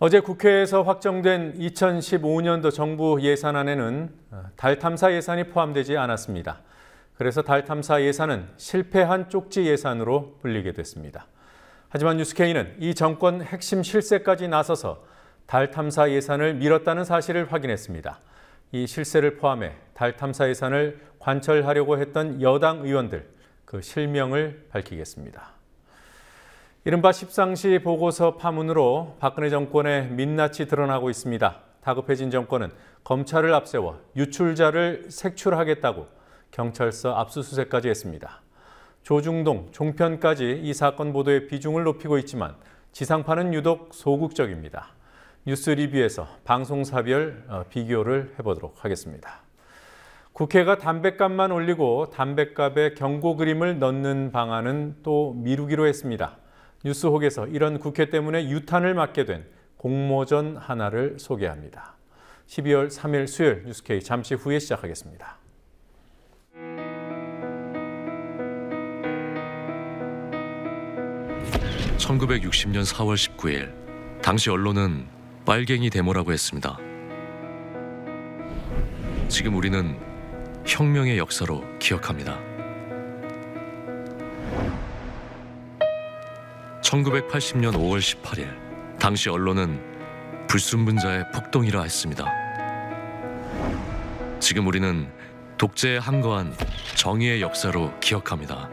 어제 국회에서 확정된 2015년도 정부 예산안에는 달 탐사 예산이 포함되지 않았습니다. 그래서 달 탐사 예산은 실패한 쪽지 예산으로 불리게 됐습니다. 하지만 뉴스K는 이 정권 핵심 실세까지 나서서 달 탐사 예산을 미뤘다는 사실을 확인했습니다. 이 실세를 포함해 달 탐사 예산을 관철하려고 했던 여당 의원들, 그 실명을 밝히겠습니다. 이른바 십상시 보고서 파문으로 박근혜 정권의 민낯이 드러나고 있습니다. 다급해진 정권은 검찰을 앞세워 유출자를 색출하겠다고 경찰서 압수수색까지 했습니다. 조중동, 종편까지 이 사건 보도의 비중을 높이고 있지만 지상파는 유독 소극적입니다. 뉴스 리뷰에서 방송사별 비교를 해보도록 하겠습니다. 국회가 담뱃값만 올리고 담뱃값에 경고 그림을 넣는 방안은 또 미루기로 했습니다. 뉴스혹에서 이런 국회 때문에 유탄을 맞게 된 공모전 하나를 소개합니다. 12월 3일 수요일 뉴스K 잠시 후에 시작하겠습니다. (1960년 4월 19일) 당시 언론은 빨갱이 데모라고 했습니다. 지금 우리는 혁명의 역사로 기억합니다. 1980년 5월 18일 당시 언론은 불순분자의 폭동이라 했습니다. 지금 우리는 독재에 항거한 정의의 역사로 기억합니다.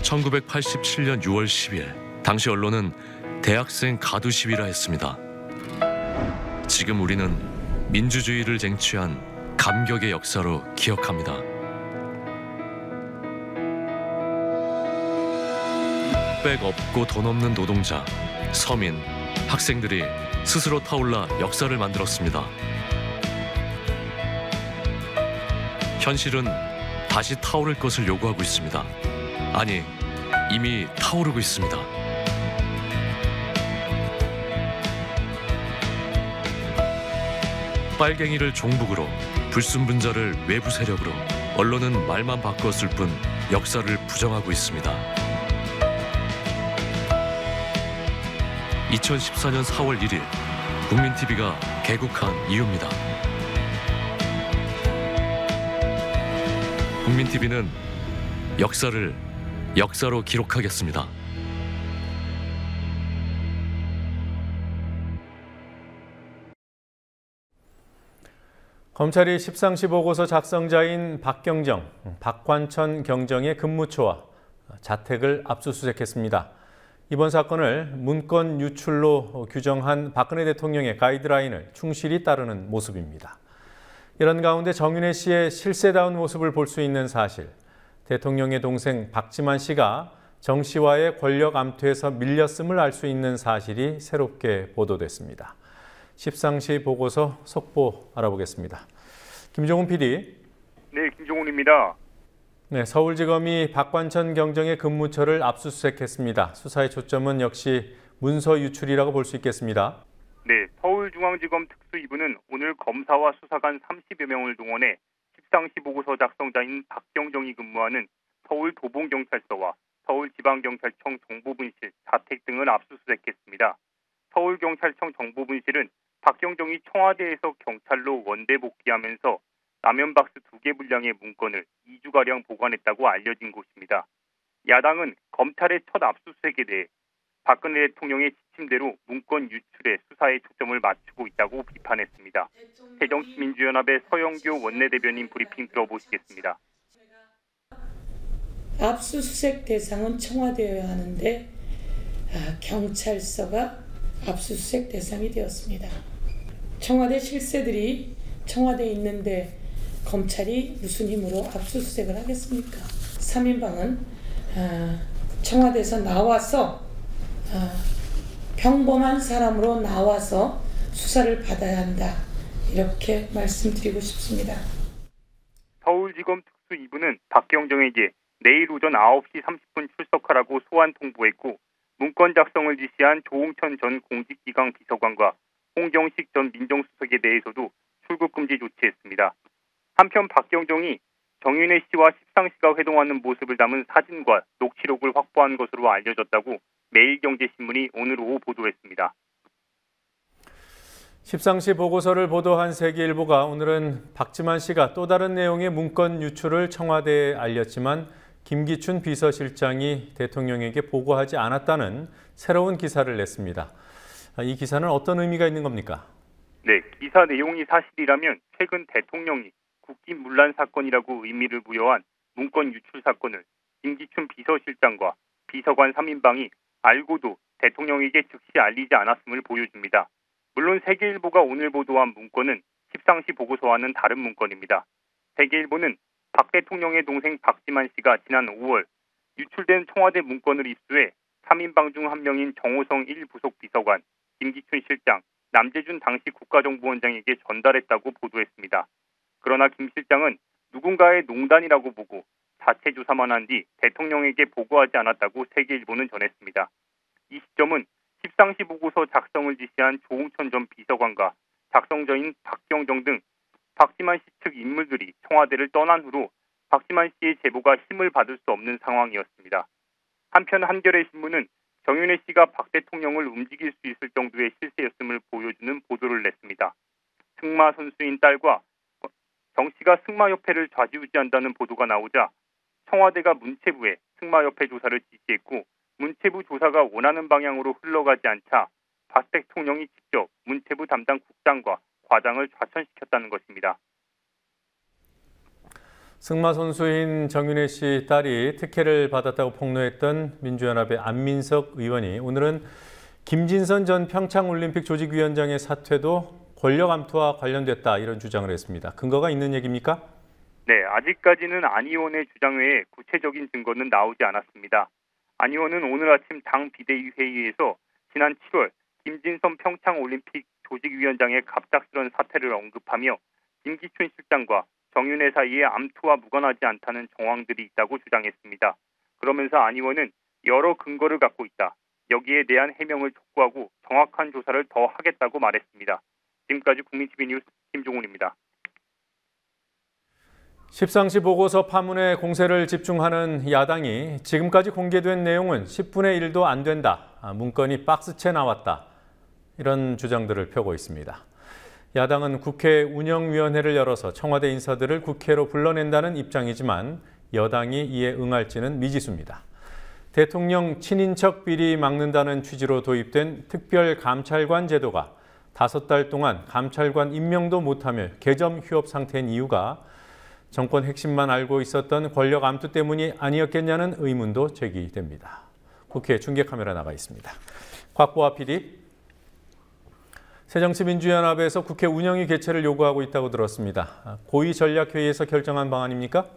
1987년 6월 10일 당시 언론은 대학생 가두 시위라 했습니다. 지금 우리는 민주주의를 쟁취한 감격의 역사로 기억합니다. 백 없고 돈 없는 노동자, 서민, 학생들이 스스로 타올라 역사를 만들었습니다. 현실은 다시 타오를 것을 요구하고 있습니다. 아니, 이미 타오르고 있습니다. 빨갱이를 종북으로, 불순분자를 외부 세력으로, 언론은 말만 바꿨을 뿐 역사를 부정하고 있습니다. 2014년 4월 1일 국민TV가 개국한 이유입니다. 국민TV는 역사를 역사로 기록하겠습니다. 검찰이 십상시 보고서 작성자인 박경정, 박관천 경정의 근무처와 자택을 압수수색했습니다. 이번 사건을 문건 유출로 규정한 박근혜 대통령의 가이드라인을 충실히 따르는 모습입니다. 이런 가운데 정윤회 씨의 실세다운 모습을 볼 수 있는 사실, 대통령의 동생 박지만 씨가 정 씨와의 권력 암투에서 밀렸음을 알 수 있는 사실이 새롭게 보도됐습니다. 십상시 보고서 속보 알아보겠습니다. 김종훈 PD. 네, 김종훈입니다. 네, 서울지검이 박관천 경정의 근무처를 압수수색했습니다. 수사의 초점은 역시 문서 유출이라고 볼 수 있겠습니다. 네, 서울중앙지검 특수2부는 오늘 검사와 수사관 30여 명을 동원해 십상시 보고서 작성자인 박경정이 근무하는 서울 도봉경찰서와 서울지방경찰청 정보분실, 자택 등을 압수수색했습니다. 서울경찰청 정보분실은 박경정이 청와대에서 경찰로 원대 복귀하면서 라면 박스 2개 분량의 문건을 2주가량 보관했다고 알려진 곳입니다. 야당은 검찰의 첫 압수수색에 대해 박근혜 대통령의 지침대로 문건 유출에 수사에 초점을 맞추고 있다고 비판했습니다. 새정치민주연합의 서영교 원내대변인 브리핑 들어보시겠습니다. 압수수색 대상은 청와대여야 하는데 경찰서가 압수수색 대상이 되었습니다. 청와대 실세들이 청와대에 있는데 검찰이 무슨 힘으로 압수수색을 하겠습니까? 3인방은 청와대에서 나와서 평범한 사람으로 나와서 수사를 받아야 한다. 이렇게 말씀드리고 싶습니다. 서울지검 특수2부는 박경정에게 내일 오전 9시 30분 출석하라고 소환 통보했고 문건 작성을 지시한 조홍천 전 공직기강 비서관과 홍정식 전 민정수석에 대해서도 출국 금지 조치했습니다. 한편 박경정이 정윤회 씨와 십상시가 회동하는 모습을 담은 사진과 녹취록을 확보한 것으로 알려졌다고 매일경제신문이 오늘 오후 보도했습니다. 십상시 보고서를 보도한 세계일보가 오늘은 박지만 씨가 또 다른 내용의 문건 유출을 청와대에 알렸지만 김기춘 비서실장이 대통령에게 보고하지 않았다는 새로운 기사를 냈습니다. 이 기사는 어떤 의미가 있는 겁니까? 네, 기사 내용이 사실이라면 최근 대통령이 국기문란 사건이라고 의미를 부여한 문건 유출 사건을 김기춘 비서실장과 비서관 3인방이 알고도 대통령에게 즉시 알리지 않았음을 보여줍니다. 물론 세계일보가 오늘 보도한 문건은 십상시 보고서와는 다른 문건입니다. 세계일보는 박 대통령의 동생 박지만 씨가 지난 5월 유출된 청와대 문건을 입수해 3인방 중 한 명인 정호성 1부속 비서관, 김기춘 실장, 남재준 당시 국가정보원장에게 전달했다고 보도했습니다. 그러나 김 실장은 누군가의 농단이라고 보고 자체 조사만 한 뒤 대통령에게 보고하지 않았다고 세계일보는 전했습니다. 이 시점은 십상시 보고서 작성을 지시한 조홍천 전 비서관과 작성자인 박경정 등 박지만 씨 측 인물들이 청와대를 떠난 후로 박지만 씨의 제보가 힘을 받을 수 없는 상황이었습니다. 한편 한겨레 신문은 정윤회 씨가 박 대통령을 움직일 수 있을 정도의 실세였음을 보여주는 보도를 냈습니다. 승마 선수인 딸과 정 씨가 승마협회를 좌지우지한다는 보도가 나오자 청와대가 문체부에 승마협회 조사를 지시했고 문체부 조사가 원하는 방향으로 흘러가지 않자 박 대통령이 직접 문체부 담당 국장과 과장을 좌천시켰다는 것입니다. 승마 선수인 정윤회 씨 딸이 특혜를 받았다고 폭로했던 민주연합의 안민석 의원이 오늘은 김진선 전 평창올림픽 조직위원장의 사퇴도 권력 암투와 관련됐다 이런 주장을 했습니다. 근거가 있는 얘기입니까? 네, 아직까지는 안 의원의 주장 외에 구체적인 증거는 나오지 않았습니다. 안 의원은 오늘 아침 당 비대위 회의에서 지난 7월 김진선 평창올림픽 조직위원장의 갑작스런 사퇴를 언급하며 김기춘 실장과 정윤회 사이에 암투와 무관하지 않다는 정황들이 있다고 주장했습니다. 그러면서 안 의원은 여러 근거를 갖고 있다. 여기에 대한 해명을 촉구하고 정확한 조사를 더 하겠다고 말했습니다. 지금까지 국민TV 뉴스 김종훈입니다. 십상시 보고서 파문에 공세를 집중하는 야당이 지금까지 공개된 내용은 10분의 1도 안 된다. 문건이 박스채 나왔다. 이런 주장들을 펴고 있습니다. 야당은 국회 운영위원회를 열어서 청와대 인사들을 국회로 불러낸다는 입장이지만 여당이 이에 응할지는 미지수입니다. 대통령 친인척 비리 막는다는 취지로 도입된 특별감찰관 제도가 5달 동안 감찰관 임명도 못하며 개점 휴업 상태인 이유가 정권 핵심만 알고 있었던 권력 암투 때문이 아니었겠냐는 의문도 제기됩니다. 국회 중계 카메라 나가 있습니다. 곽보아 PD. 새정치민주연합에서 국회 운영위 개최를 요구하고 있다고 들었습니다. 고위전략회의에서 결정한 방안입니까?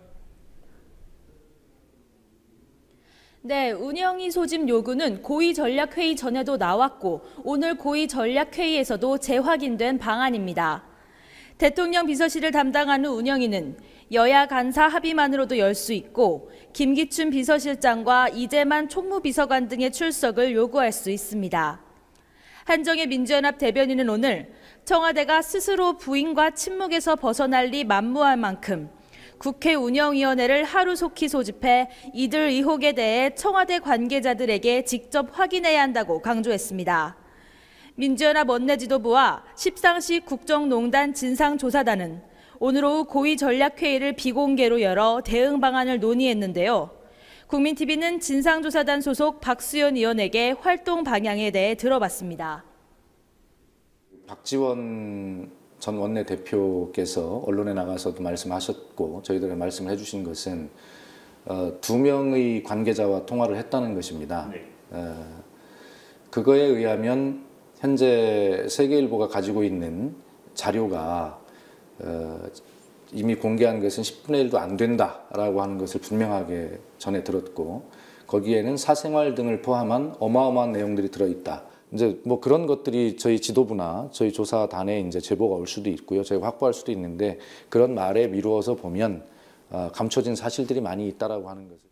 네, 운영위 소집 요구는 고위전략회의 전에도 나왔고 오늘 고위전략회의에서도 재확인된 방안입니다. 대통령 비서실을 담당하는 운영위는 여야 간사 합의만으로도 열 수 있고 김기춘 비서실장과 이재만 총무비서관 등의 출석을 요구할 수 있습니다. 한정혜 민주연합 대변인은 오늘 청와대가 스스로 부인과 침묵에서 벗어날리 만무할 만큼 국회 운영위원회를 하루속히 소집해 이들 의혹에 대해 청와대 관계자들에게 직접 확인해야 한다고 강조했습니다. 민주연합 원내지도부와 십상시 국정농단 진상조사단은 오늘 오후 고위전략회의를 비공개로 열어 대응 방안을 논의했는데요. 국민TV는 진상조사단 소속 박수현 의원에게 활동 방향에 대해 들어봤습니다. 박지원 전 원내대표께서 언론에 나가서도 말씀하셨고 저희들에게 말씀을 해주신 것은 2명의 관계자와 통화를 했다는 것입니다. 네. 그거에 의하면 현재 세계일보가 가지고 있는 자료가 이미 공개한 것은 10분의 1도 안 된다라고 하는 것을 분명하게 전해 들었고 거기에는 사생활 등을 포함한 어마어마한 내용들이 들어있다. 이제 뭐 그런 것들이 저희 지도부나 저희 조사단에 이제 제보가 올 수도 있고요. 저희가 확보할 수도 있는데 그런 말에 미루어서 보면 감춰진 사실들이 많이 있다라고 하는 것을.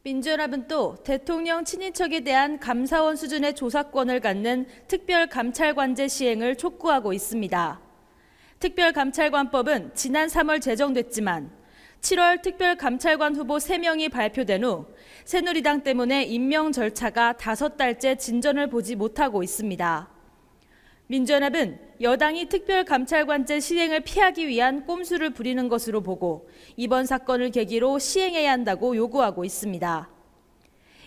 민주연합은 또 대통령 친인척에 대한 감사원 수준의 조사권을 갖는 특별감찰관제 시행을 촉구하고 있습니다. 특별감찰관법은 지난 3월 제정됐지만 7월 특별감찰관 후보 3명이 발표된 후 새누리당 때문에 임명 절차가 5달째 진전을 보지 못하고 있습니다. 민주연합은 여당이 특별감찰관제 시행을 피하기 위한 꼼수를 부리는 것으로 보고 이번 사건을 계기로 시행해야 한다고 요구하고 있습니다.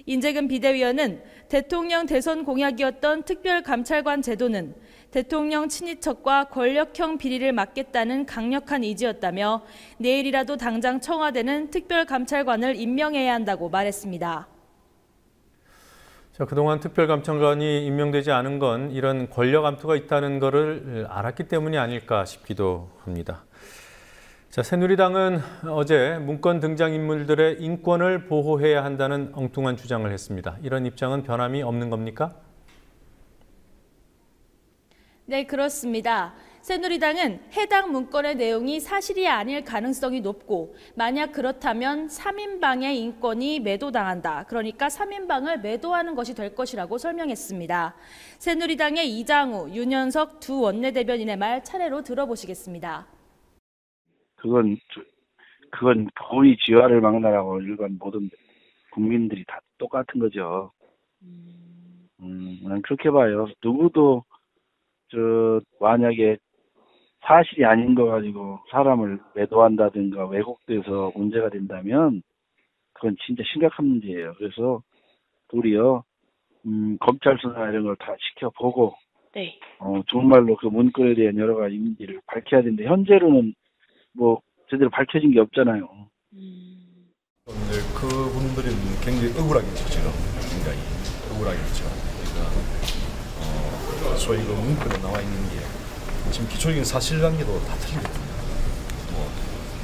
인재근 비대위원은 대통령 대선 공약이었던 특별감찰관 제도는 대통령 친인척과 권력형 비리를 막겠다는 강력한 의지였다며 내일이라도 당장 청와대는 특별감찰관을 임명해야 한다고 말했습니다. 자, 그동안 특별감찰관이 임명되지 않은 건 이런 권력 암투가 있다는 것을 알았기 때문이 아닐까 싶기도 합니다. 자, 새누리당은 어제 문건 등장인물들의 인권을 보호해야 한다는 엉뚱한 주장을 했습니다. 이런 입장은 변함이 없는 겁니까? 네, 그렇습니다. 새누리당은 해당 문건의 내용이 사실이 아닐 가능성이 높고 만약 그렇다면 3인방의 인권이 매도당한다. 그러니까 3인방을 매도하는 것이 될 것이라고 설명했습니다. 새누리당의 이장우, 윤현석 두 원내대변인의 말 차례로 들어보시겠습니다. 그건 거의 지화를 막나라고 일반 모든 국민들이 다 똑같은 거죠. 난 그렇게 봐요. 누구도 만약에 사실이 아닌 거 가지고 사람을 매도한다든가 왜곡돼서 문제가 된다면 그건 진짜 심각한 문제예요. 그래서 우리요 검찰 수사 이런 걸 다 지켜보고 네. 정말로 그 문건에 대한 여러 가지 인지를 밝혀야 되는데 현재로는 뭐 제대로 밝혀진 게 없잖아요. 오늘 그분들은 굉장히 억울하겠죠, 지금. 굉장히 억울하겠죠. 그러니까 소위 그 문건에 나와 있는 게 지금 기초적인 사실관계도 다 틀리거든요. 뭐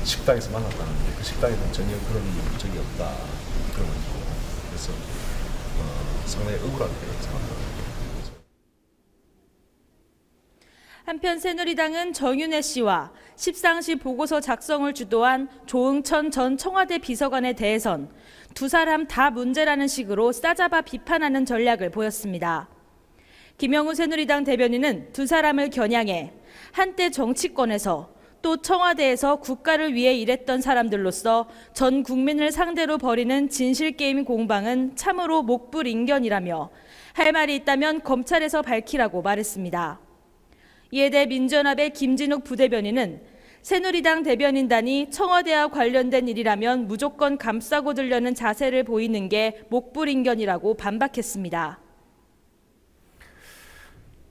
식당에서 만났다는데 그 식당에는 전혀 그런 적이 없다 그러고 있고 그래서 상당히 억울하게 생각합니다. 한편 새누리당은 정윤회 씨와 십상시 보고서 작성을 주도한 조응천 전 청와대 비서관에 대해선 두 사람 다 문제라는 식으로 싸잡아 비판하는 전략을 보였습니다. 김영우 새누리당 대변인은 두 사람을 겨냥해 한때 정치권에서 또 청와대에서 국가를 위해 일했던 사람들로서 전 국민을 상대로 벌이는 진실게임 공방은 참으로 목불인견이라며 할 말이 있다면 검찰에서 밝히라고 말했습니다. 이에 대해 민주연합의 김진욱 부대변인은 새누리당 대변인단이 청와대와 관련된 일이라면 무조건 감싸고 들려는 자세를 보이는 게 목불인견이라고 반박했습니다.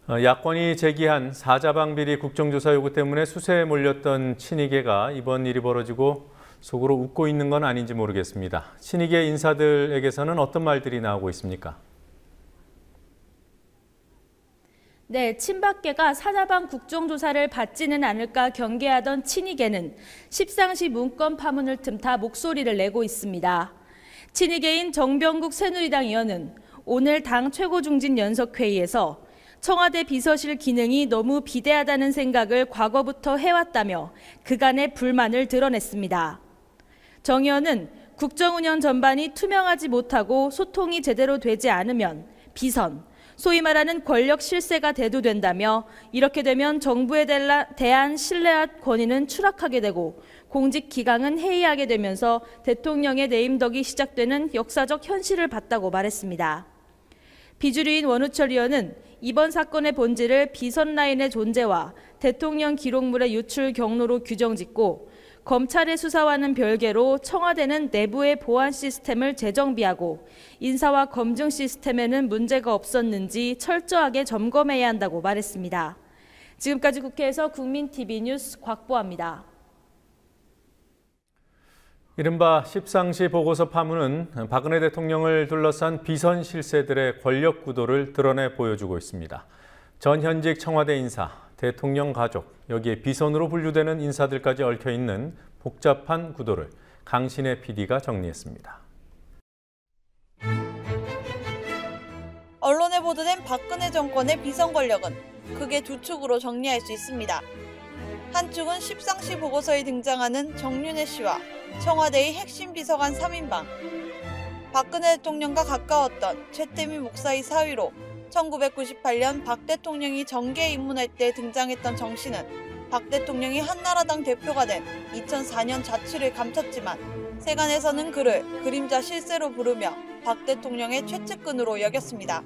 야권이 제기한 사자방비리 국정조사 요구 때문에 수세에 몰렸던 친이계가 이번 일이 벌어지고 속으로 웃고 있는 건 아닌지 모르겠습니다. 친이계 인사들에게서는 어떤 말들이 나오고 있습니까? 네, 친박계가 사자방 국정조사를 받지는 않을까 경계하던 친이계는 십상시 문건 파문을 틈타 목소리를 내고 있습니다. 친이계인 정병국 새누리당 의원은 오늘 당 최고중진연석회의에서 청와대 비서실 기능이 너무 비대하다는 생각을 과거부터 해왔다며 그간의 불만을 드러냈습니다. 정 의원은 국정운영 전반이 투명하지 못하고 소통이 제대로 되지 않으면 비선, 소위 말하는 권력 실세가 대두된다며 이렇게 되면 정부에 대한 신뢰와 권위는 추락하게 되고 공직 기강은 해이하게 되면서 대통령의 내임덕이 시작되는 역사적 현실을 봤다고 말했습니다. 비주류인 원우철 의원은 이번 사건의 본질을 비선 라인의 존재와 대통령 기록물의 유출 경로로 규정짓고 검찰의 수사와는 별개로 청와대는 내부의 보안 시스템을 재정비하고 인사와 검증 시스템에는 문제가 없었는지 철저하게 점검해야 한다고 말했습니다. 지금까지 국회에서 국민TV 뉴스 곽보아입니다. 이른바 십상시 보고서 파문은 박근혜 대통령을 둘러싼 비선 실세들의 권력 구도를 드러내 보여주고 있습니다. 전현직 청와대 인사, 대통령 가족, 여기에 비선으로 분류되는 인사들까지 얽혀있는 복잡한 구도를 강신혜 PD가 정리했습니다. 언론에 보도된 박근혜 정권의 비선 권력은 크게 두 축으로 정리할 수 있습니다. 한 축은 십상시 보고서에 등장하는 정윤회 씨와 청와대의 핵심 비서관 3인방, 박근혜 대통령과 가까웠던 최태미 목사의 사위로 1998년 박 대통령이 정계에 입문할 때 등장했던 정 씨는 박 대통령이 한나라당 대표가 된 2004년 자취를 감췄지만 세간에서는 그를 그림자 실세로 부르며 박 대통령의 최측근으로 여겼습니다.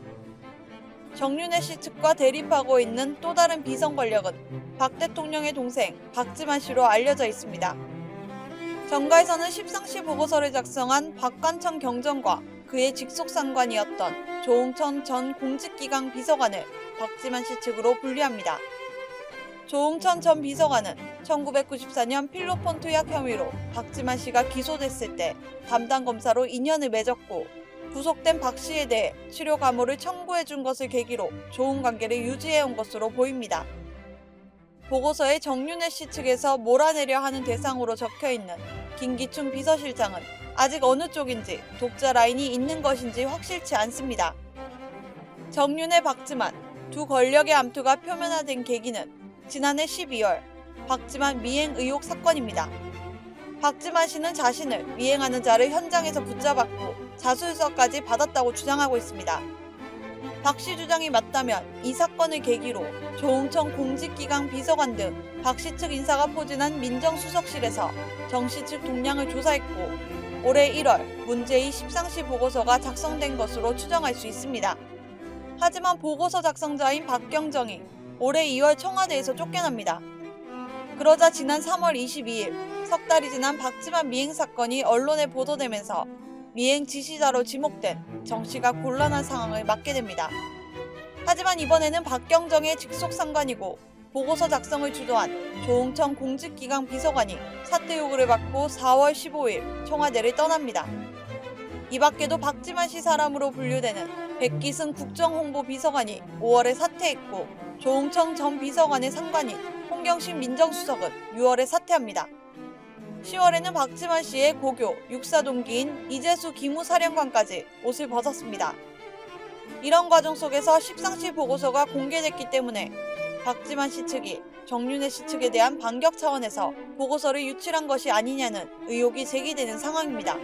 정윤회 씨 측과 대립하고 있는 또 다른 비선 권력은 박 대통령의 동생 박지만 씨로 알려져 있습니다. 정가에서는 십상시 보고서를 작성한 박관청 경정과 그의 직속상관이었던 조홍천 전 공직기강 비서관을 박지만 씨 측으로 분류합니다. 조홍천 전 비서관은 1994년 필로폰 투약 혐의로 박지만 씨가 기소됐을 때 담당 검사로 인연을 맺었고 구속된 박 씨에 대해 치료 감호를 청구해준 것을 계기로 좋은 관계를 유지해온 것으로 보입니다. 보고서에 정윤회 씨 측에서 몰아내려 하는 대상으로 적혀있는 김기춘 비서실장은 아직 어느 쪽인지 독자 라인이 있는 것인지 확실치 않습니다. 정윤회, 박지만 두 권력의 암투가 표면화된 계기는 지난해 12월 박지만 미행 의혹 사건입니다. 박지만 씨는 자신을 미행하는 자를 현장에서 붙잡았고 자술서까지 받았다고 주장하고 있습니다. 박 씨 주장이 맞다면 이 사건을 계기로 조홍천 공직기강 비서관 등 박 씨 측 인사가 포진한 민정수석실에서 정 씨 측 동향을 조사했고 올해 1월 문제의 십상시 보고서가 작성된 것으로 추정할 수 있습니다. 하지만 보고서 작성자인 박경정이 올해 2월 청와대에서 쫓겨납니다. 그러자 지난 3월 22일 석 달이 지난 박지만 미행 사건이 언론에 보도되면서 미행 지시자로 지목된 정 씨가 곤란한 상황을 맞게 됩니다. 하지만 이번에는 박경정의 직속상관이고 보고서 작성을 주도한 조홍천 공직기강 비서관이 사퇴 요구를 받고 4월 15일 청와대를 떠납니다. 이 밖에도 박지만 씨 사람으로 분류되는 백기승 국정홍보비서관이 5월에 사퇴했고 조홍천 전 비서관의 상관인 홍경신 민정수석은 6월에 사퇴합니다. 10월에는 박지만 씨의 고교, 육사 동기인 이재수 기무사령관까지 옷을 벗었습니다. 이런 과정 속에서 십상시 보고서가 공개됐기 때문에 박지만 씨 측이 정윤회 씨 측에 대한 반격 차원에서 보고서를 유출한 것이 아니냐는 의혹이 제기되는 상황입니다.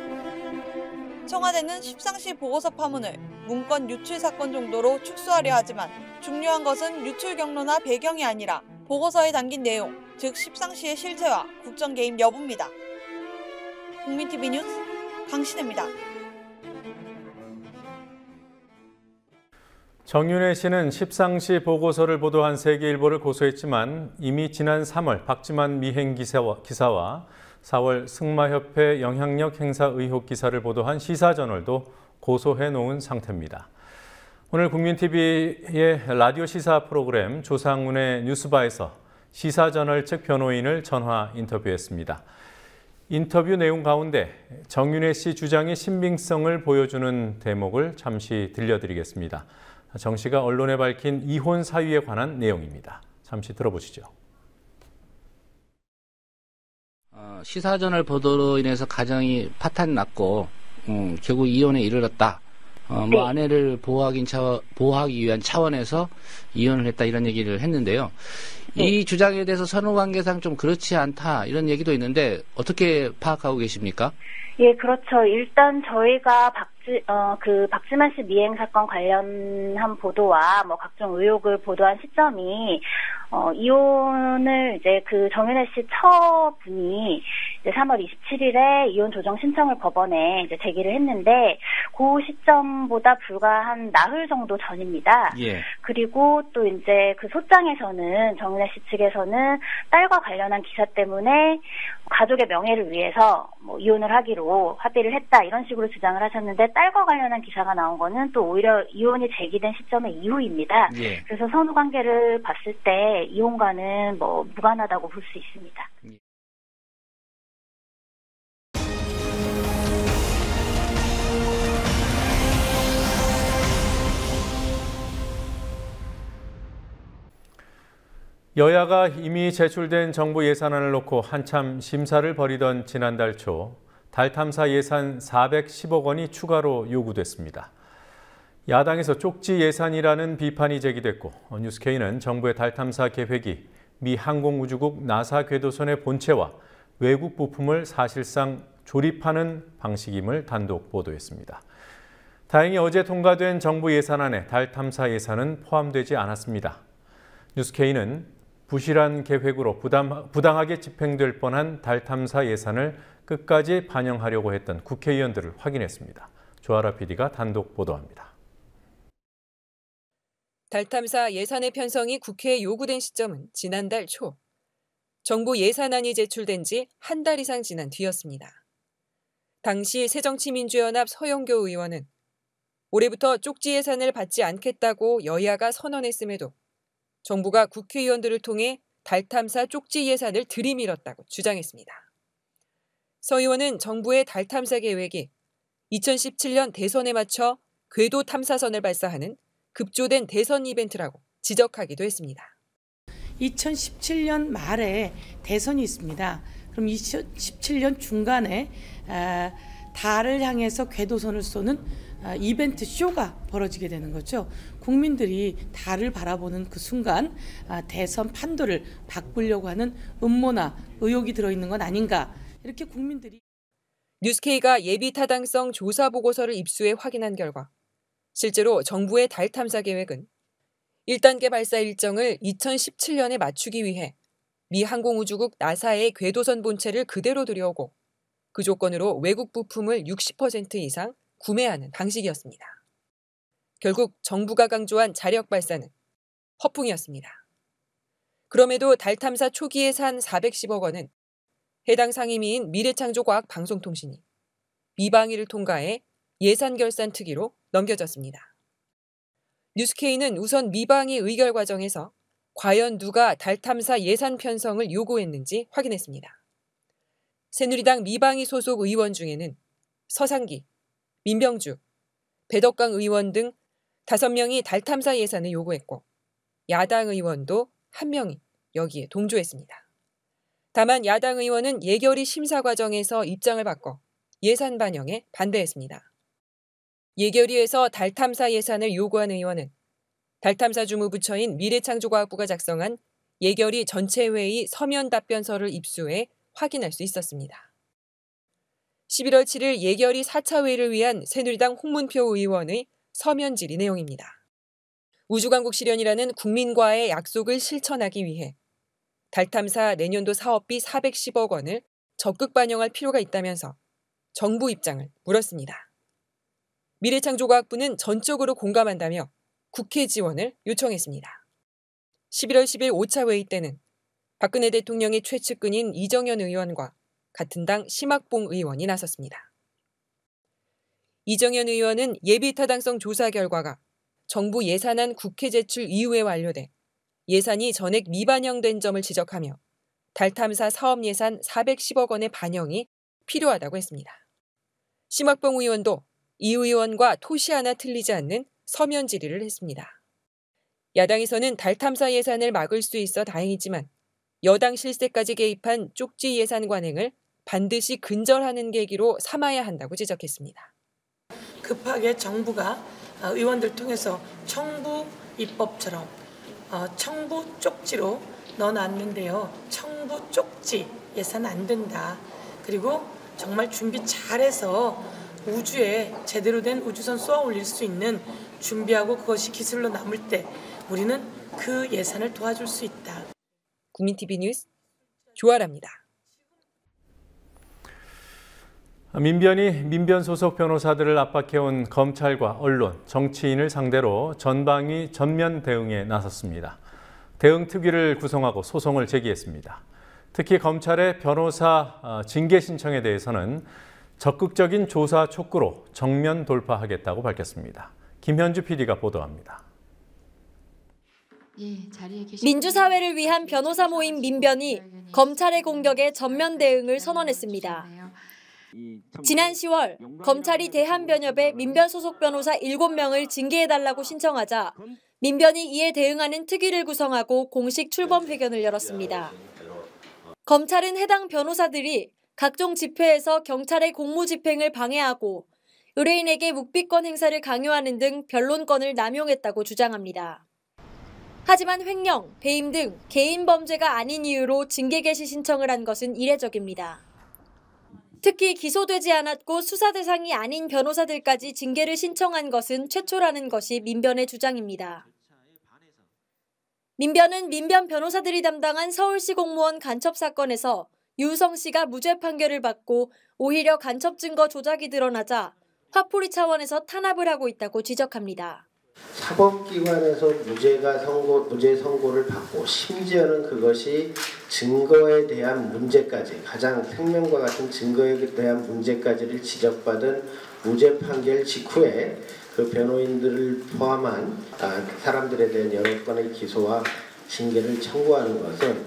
청와대는 십상시 보고서 파문을 문건 유출 사건 정도로 축소하려 하지만 중요한 것은 유출 경로나 배경이 아니라 보고서에 담긴 내용, 즉 십상시의 실체와 국정 개입 여부입니다. 국민TV 뉴스 강신혜입니다. 정윤회 씨는 십상시 보고서를 보도한 세계일보를 고소했지만 이미 지난 3월 박지만 미행 기사와 4월 승마협회 영향력 행사 의혹 기사를 보도한 시사저널도 고소해 놓은 상태입니다. 오늘 국민TV의 라디오 시사 프로그램 조상훈의 뉴스바에서 시사저널 측 변호인을 전화 인터뷰했습니다. 인터뷰 내용 가운데 정윤회 씨 주장의 신빙성을 보여주는 대목을 잠시 들려드리겠습니다. 정 씨가 언론에 밝힌 이혼 사유에 관한 내용입니다. 잠시 들어보시죠. 시사저널 보도로 인해서 가정이 파탄이 났고 결국 이혼에 이르렀다. 네. 아내를 보호하기 위한 차원에서 이혼을 했다 이런 얘기를 했는데요. 네. 이 주장에 대해서 선후관계상 좀 그렇지 않다 이런 얘기도 있는데 어떻게 파악하고 계십니까? 예, 그렇죠. 일단 저희가 박지만 씨 미행 사건 관련한 보도와 각종 의혹을 보도한 시점이 이혼을 이제 정윤회 씨 처분이 이제 3월 27일에 이혼 조정 신청을 법원에 이제 제기를 했는데 그 시점보다 불과 한 나흘 정도 전입니다. 예. 그리고 또 이제 그 소장에서는 정윤회 씨 측에서는 딸과 관련한 기사 때문에 가족의 명예를 위해서 이혼을 하기로 합의를 했다 이런 식으로 주장을 하셨는데 딸과 관련한 기사가 나온 거는 또 오히려 이혼이 제기된 시점의 이후입니다. 예. 그래서 선후 관계를 봤을 때 이혼과는 무관하다고 볼 수 있습니다. 여야가 이미 제출된 정부 예산안을 놓고 한참 심사를 벌이던 지난달 초 달 탐사 예산 410억 원이 추가로 요구됐습니다. 야당에서 쪽지 예산이라는 비판이 제기됐고 뉴스K는 정부의 달 탐사 계획이 미 항공우주국 나사 궤도선의 본체와 외국 부품을 사실상 조립하는 방식임을 단독 보도했습니다. 다행히 어제 통과된 정부 예산안에 달 탐사 예산은 포함되지 않았습니다. 뉴스K는 부실한 계획으로 부당하게 집행될 뻔한 달 탐사 예산을 끝까지 반영하려고 했던 국회의원들을 확인했습니다. 조아라 PD가 단독 보도합니다. 달 탐사 예산의 편성이 국회에 요구된 시점은 지난달 초. 정부 예산안이 제출된 지 한 달 이상 지난 뒤였습니다. 당시 새정치민주연합 서영교 의원은 올해부터 쪽지 예산을 받지 않겠다고 여야가 선언했음에도 정부가 국회의원들을 통해 달 탐사 쪽지 예산을 들이밀었다고 주장했습니다. 서 의원은 정부의 달 탐사 계획이 2017년 대선에 맞춰 궤도 탐사선을 발사하는 급조된 대선 이벤트라고 지적하기도 했습니다. 2017년 말에 대선이 있습니다. 그럼 2017년 중간에 달을 향해서 궤도선을 쏘는 이벤트 쇼가 벌어지게 되는 거죠. 국민들이 달을 바라보는 그 순간 대선 판도를 바꾸려고 하는 음모나 의혹이 들어있는 건 아닌가, 이렇게 국민들이. 뉴스케이가 예비 타당성 조사 보고서를 입수해 확인한 결과 실제로 정부의 달 탐사 계획은 1단계 발사 일정을 2017년에 맞추기 위해 미 항공우주국 나사의 궤도선 본체를 그대로 들여오고 그 조건으로 외국 부품을 60% 이상 구매하는 방식이었습니다. 결국 정부가 강조한 자력 발사는 허풍이었습니다. 그럼에도 달 탐사 초기 예산 410억 원은 해당 상임위인 미래창조과학방송통신이 미방위를 통과해 예산 결산 특위로 넘겨졌습니다. 뉴스케이는 우선 미방위 의결 과정에서 과연 누가 달 탐사 예산 편성을 요구했는지 확인했습니다. 새누리당 미방위 소속 의원 중에는 서상기, 민병주, 배덕강 의원 등 5명이 달 탐사 예산을 요구했고 야당 의원도 1명이 여기에 동조했습니다. 다만 야당 의원은 예결위 심사 과정에서 입장을 바꿔 예산 반영에 반대했습니다. 예결위에서 달 탐사 예산을 요구한 의원은 달 탐사 주무부처인 미래창조과학부가 작성한 예결위 전체 회의 서면 답변서를 입수해 확인할 수 있었습니다. 11월 7일 예결위 4차 회의를 위한 새누리당 홍문표 의원의 서면 질의 내용입니다. 우주강국 실현이라는 국민과의 약속을 실천하기 위해 달 탐사 내년도 사업비 410억 원을 적극 반영할 필요가 있다면서 정부 입장을 물었습니다. 미래창조과학부는 전적으로 공감한다며 국회 지원을 요청했습니다. 11월 10일 5차 회의 때는 박근혜 대통령의 최측근인 이정현 의원과 같은 당 심학봉 의원이 나섰습니다. 이정현 의원은 예비 타당성 조사 결과가 정부 예산안 국회 제출 이후에 완료돼 예산이 전액 미반영된 점을 지적하며 달 탐사 사업 예산 410억 원의 반영이 필요하다고 했습니다. 심학봉 의원도 이 의원과 토시 하나 틀리지 않는 서면 질의를 했습니다. 야당에서는 달 탐사 예산을 막을 수 있어 다행이지만 여당 실세까지 개입한 쪽지 예산 관행을 반드시 근절하는 계기로 삼아야 한다고 지적했습니다. 급하게 정부가 의원들 통해서 청부 입법처럼 청부 쪽지로 넣어놨는데요. 청부 쪽지 예산 안 된다. 그리고 정말 준비 잘해서 우주에 제대로 된 우주선 쏘아 올릴 수 있는 준비하고 그것이 기술로 남을 때 우리는 그 예산을 도와줄 수 있다. 국민TV 뉴스 조아라입니다. 민변 소속 변호사들을 압박해온 검찰과 언론, 정치인을 상대로 전방위 전면 대응에 나섰습니다. 대응 특위를 구성하고 소송을 제기했습니다. 특히 검찰의 변호사 징계 신청에 대해서는 적극적인 조사 촉구로 정면 돌파하겠다고 밝혔습니다. 김현주 PD가 보도합니다. 민주사회를 위한 변호사 모임 민변이 검찰의 공격에 전면 대응을 선언했습니다. 지난 10월 검찰이 대한변협의 민변 소속 변호사 7명을 징계해달라고 신청하자 민변이 이에 대응하는 특위를 구성하고 공식 출범 회견을 열었습니다. 검찰은 해당 변호사들이 각종 집회에서 경찰의 공무집행을 방해하고 의뢰인에게 묵비권 행사를 강요하는 등 변론권을 남용했다고 주장합니다. 하지만 횡령, 배임 등 개인 범죄가 아닌 이유로 징계 개시 신청을 한 것은 이례적입니다. 특히 기소되지 않았고 수사 대상이 아닌 변호사들까지 징계를 신청한 것은 최초라는 것이 민변의 주장입니다. 민변은 민변 변호사들이 담당한 서울시 공무원 간첩 사건에서 유우성 씨가 무죄 판결을 받고 오히려 간첩 증거 조작이 드러나자 화풀이 차원에서 탄압을 하고 있다고 지적합니다. 사법기관에서 무죄 선고를 받고 심지어는 그것이 증거에 대한 문제까지 가장 생명과 같은 증거에 대한 문제까지를 지적받은 무죄 판결 직후에 그 변호인들을 포함한 사람들에 대한 여러 건의 기소와 징계를 청구하는 것은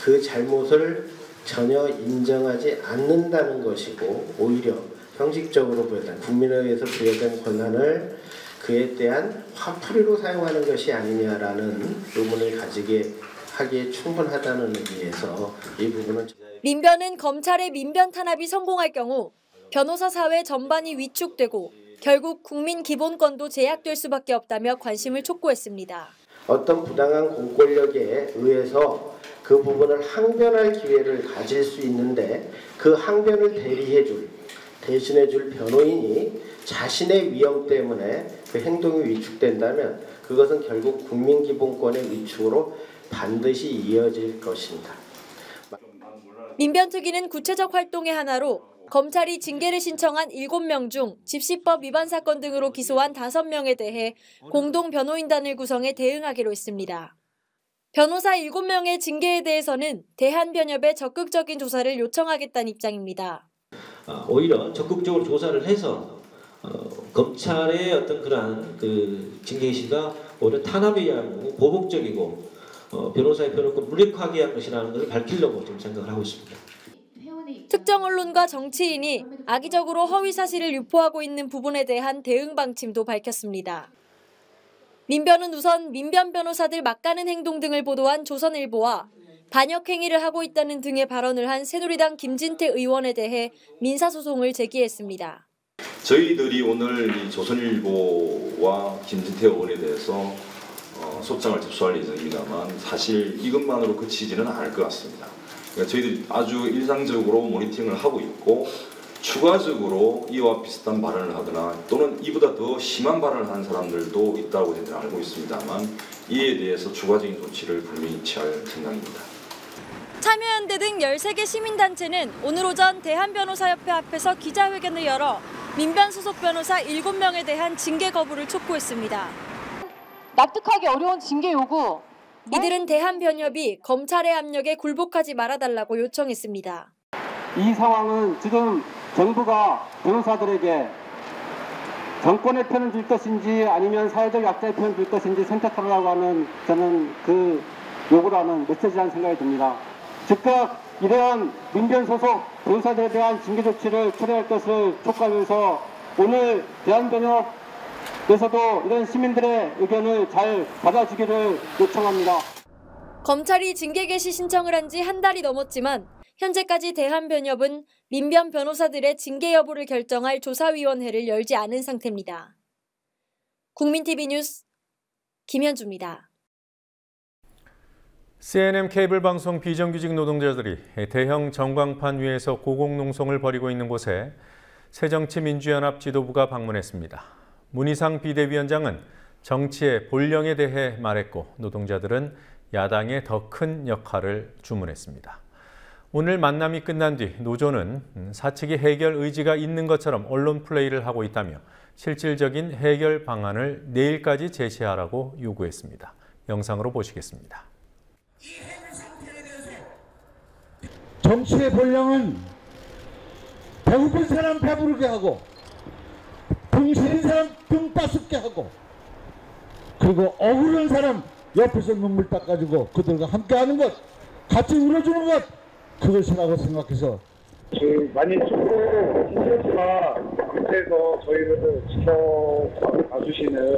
그 잘못을 전혀 인정하지 않는다는 것이고 오히려 형식적으로 부여된 국민에 의해서 부여된 권한을 그에 대한 화풀이로 사용하는 것이 아니냐라는 의문을 가지게 하기에 충분하다는 의미에서 이 부분은 민변은 검찰의 민변 탄압이 성공할 경우 변호사 사회 전반이 위축되고 결국 국민 기본권도 제약될 수밖에 없다며 관심을 촉구했습니다. 어떤 부당한 공권력에 의해서 그 부분을 항변할 기회를 가질 수 있는데 그 항변을 대신해줄 변호인이 자신의 위험 때문에 그 행동이 위축된다면 그것은 결국 국민 기본권의 위축으로 반드시 이어질 것입니다. 민변특위는 구체적 활동의 하나로 검찰이 징계를 신청한 7명 중 집시법 위반 사건 등으로 기소한 5명에 대해 공동 변호인단을 구성해 대응하기로 했습니다. 변호사 7명의 징계에 대해서는 대한변협에 적극적인 조사를 요청하겠다는 입장입니다. 오히려 적극적으로 조사를 해서 검찰의 어떤 그러한 그 징계 시가 오히려 탄압에 의한 보복적이고 변호사의 변호권 무력화하게 한 것이라는 것을 밝히려고 지금 생각을 하고 있습니다. 특정 언론과 정치인이 악의적으로 허위 사실을 유포하고 있는 부분에 대한 대응 방침도 밝혔습니다. 민변은 우선 민변 변호사들 막가는 행동 등을 보도한 조선일보와 반역 행위를 하고 있다는 등의 발언을 한 새누리당 김진태 의원에 대해 민사소송을 제기했습니다. 저희들이 오늘 이 조선일보와 김진태 의원에 대해서 소장을 접수할 예정입니다만 사실 이것만으로 그치지는 않을 것 같습니다. 그러니까 저희들이 아주 일상적으로 모니터링을 하고 있고 추가적으로 이와 비슷한 발언을 하거나 또는 이보다 더 심한 발언을 하는 사람들도 있다고 저희들은 알고 있습니다만 이에 대해서 추가적인 조치를 분명히 취할 생각입니다. 참여연대 등 13개 시민단체는 오늘 오전 대한변호사협회 앞에서 기자회견을 열어 민변 소속 변호사 7명에 대한 징계 거부를 촉구했습니다. 납득하기 어려운 징계 요구. 이들은 대한변협이 검찰의 압력에 굴복하지 말아달라고 요청했습니다. 이 상황은 지금 정부가 변호사들에게 정권의 편을 들 것인지 아니면 사회적 약자의 편을 들 것인지 선택하라고 하는 저는 그 요구라는 메시지라는 생각이 듭니다. 즉각 이러한 민변 소속 변호사들에 대한 징계 조치를 철회할 것을 촉구하면서 오늘 대한변협에서도 이런 시민들의 의견을 잘 받아주기를 요청합니다. 검찰이 징계 개시 신청을 한 지 한 달이 넘었지만 현재까지 대한변협은 민변 변호사들의 징계 여부를 결정할 조사위원회를 열지 않은 상태입니다. 국민TV 뉴스 김현주입니다. CNN 케이블 방송 비정규직 노동자들이 대형 전광판 위에서 고공농성을 벌이고 있는 곳에 새정치민주연합 지도부가 방문했습니다. 문희상 비대위원장은 정치의 본령에 대해 말했고 노동자들은 야당에 더 큰 역할을 주문했습니다. 오늘 만남이 끝난 뒤 노조는 사측이 해결 의지가 있는 것처럼 언론 플레이를 하고 있다며 실질적인 해결 방안을 내일까지 제시하라고 요구했습니다. 영상으로 보시겠습니다. 정치의 본령은 배고픈 사람 배부르게 하고 등 시린 사람 등 따숩게 하고 그리고 억울한 사람 옆에서 눈물 닦아주고 그들과 함께하는 것, 같이 울어주는 것, 그것이라고 생각해서 만인적으로 인터넷과 밑에서 저희를 지켜봐주시는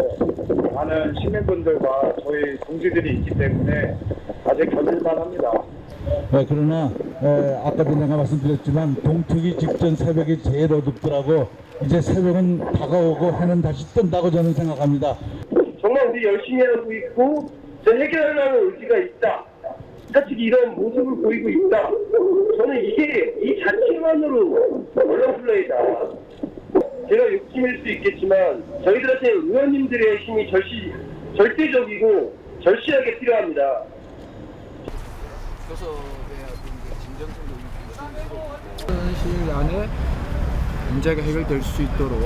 많은 시민분들과 저희 동지들이 있기 때문에 아직 견딜만 합니다. 그러나 아까도 내가 말씀드렸지만 동트기 직전 새벽이 제일 어둡더라고. 이제 새벽은 다가오고 해는 다시 뜬다고 저는 생각합니다. 정말 우리 열심히 하고 있고 해결하려는 의지가 있다. 솔직히 이런 모습을 보이고 있다. 저는 이게 이 자체만으로 언론 플레이다. 제가 욕심일 수 있겠지만 저희들한테 의원님들의 힘이 절대적이고 절실하게 필요합니다. 시일 안에 문제가 해결될 수 있도록